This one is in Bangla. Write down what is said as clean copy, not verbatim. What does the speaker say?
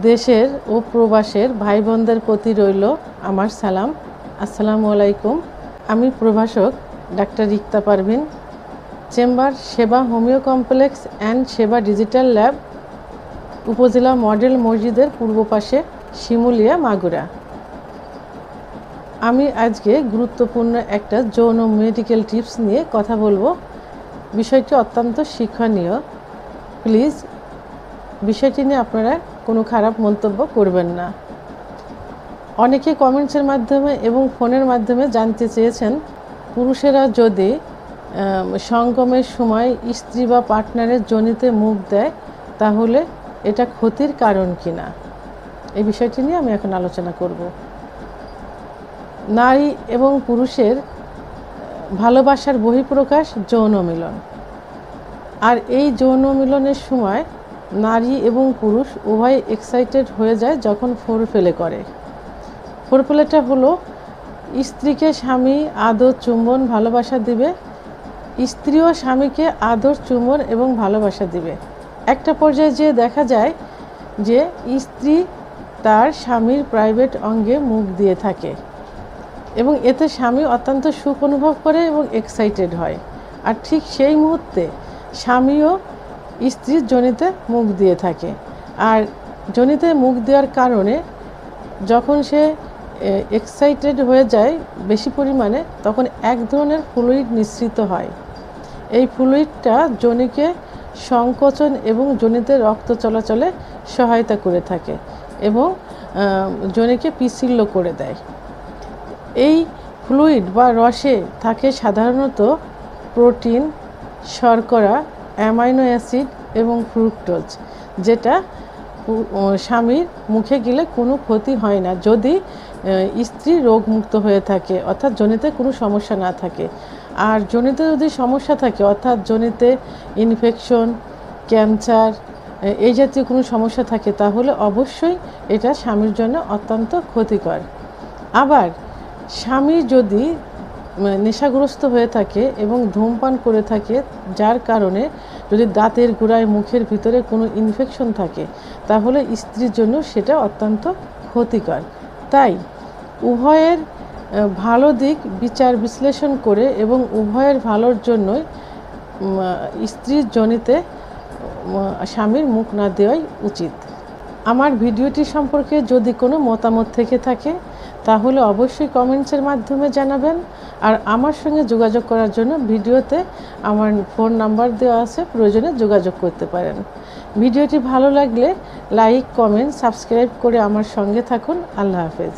দেশের ও প্রবাসের ভাই বোনদের প্রতি রইল আমার সালাম। আসসালামু আলাইকুম। আমি প্রভাষক ডাক্তার রিক্তা পারভিন, চেম্বার সেবা হোমিও কমপ্লেক্স অ্যান্ড সেবা ডিজিটাল ল্যাব, উপজেলা মডেল মসজিদের পূর্ব পাশে, শিমুলিয়া, মাগুরা। আমি আজকে গুরুত্বপূর্ণ একটা যৌন মেডিকেল টিপস নিয়ে কথা বলবো। বিষয়টি অত্যন্ত শিক্ষণীয়। প্লিজ বিষয়টি নিয়ে আপনারা কোনো খারাপ মন্তব্য করবেন না। অনেকে কমেন্টসের মাধ্যমে এবং ফোনের মাধ্যমে জানতে চেয়েছেন, পুরুষেরা যদি সঙ্গমের সময় স্ত্রী বা পার্টনারের যোনিতে মুখ দেয় তাহলে এটা ক্ষতির কারণ কিনা। এই বিষয়টি নিয়ে আমি এখন আলোচনা করব। নারী এবং পুরুষের ভালোবাসার বহিঃপ্রকাশ যৌন মিলন। আর এই যৌন মিলনের সময় নারী এবং পুরুষ উভয় এক্সাইটেড হয়ে যায় যখন ফোরপ্লে করে। ফোরপ্লেটা হলো স্ত্রীকে স্বামী আদর, চুম্বন, ভালোবাসা দিবে, স্ত্রীও স্বামীকে আদর, চুম্বন এবং ভালোবাসা দিবে। একটা পর্যায়ে যেয়ে দেখা যায় যে স্ত্রী তার স্বামীর প্রাইভেট অঙ্গে মুখ দিয়ে থাকে এবং এতে স্বামী অত্যন্ত সুখ অনুভব করে এবং এক্সাইটেড হয়। আর ঠিক সেই মুহূর্তে স্বামীও স্ত্রীর যোনিতে মুখ দিয়ে থাকে। আর যোনিতে মুখ দেওয়ার কারণে যখন সে এক্সাইটেড হয়ে যায় বেশি পরিমাণে, তখন এক ধরনের ফ্লুইড নিঃসৃত হয়। এই ফ্লুইডটা যোনিকে সংকোচন এবং যোনিতে রক্ত চলাচলে সহায়তা করে থাকে এবং যোনিকে পিচ্ছিল করে দেয়। এই ফ্লুইড বা রসে থাকে সাধারণত প্রোটিন, শর্করা, অ্যামাইনো অ্যাসিড এবং ফ্রুক্টোজ, যেটা স্বামীর মুখে গেলে কোনো ক্ষতি হয় না যদি স্ত্রী রোগমুক্ত হয়ে থাকে, অর্থাৎ যোনিতে কোনো সমস্যা না থাকে। আর যোনিতে যদি সমস্যা থাকে, অর্থাৎ যোনিতে ইনফেকশন, ক্যান্সার এই জাতীয় কোনো সমস্যা থাকে, তাহলে অবশ্যই এটা স্বামীর জন্য অত্যন্ত ক্ষতিকর। আবার স্বামী যদি নেশাগ্রস্ত হয়ে থাকে এবং ধূমপান করে থাকে, যার কারণে যদি দাঁতের গোড়ায়, মুখের ভিতরে কোনো ইনফেকশন থাকে, তাহলে স্ত্রীর জন্য সেটা অত্যন্ত ক্ষতিকর। তাই উভয়ের ভালো দিক বিচার বিশ্লেষণ করে এবং উভয়ের ভালোর জন্যই স্ত্রীর যোনিতে স্বামীর মুখ না দেওয়াই উচিত। আমার ভিডিওটি সম্পর্কে যদি কোনো মতামত থেকে থাকে তাহলে অবশ্যই কমেন্টসের মাধ্যমে জানাবেন। আর আমার সঙ্গে যোগাযোগ করার জন্য ভিডিওতে আমার ফোন নাম্বার দেওয়া আছে, প্রয়োজনে যোগাযোগ করতে পারেন। ভিডিওটি ভালো লাগলে লাইক, কমেন্ট, সাবস্ক্রাইব করে আমার সঙ্গে থাকুন। আল্লাহ হাফেজ।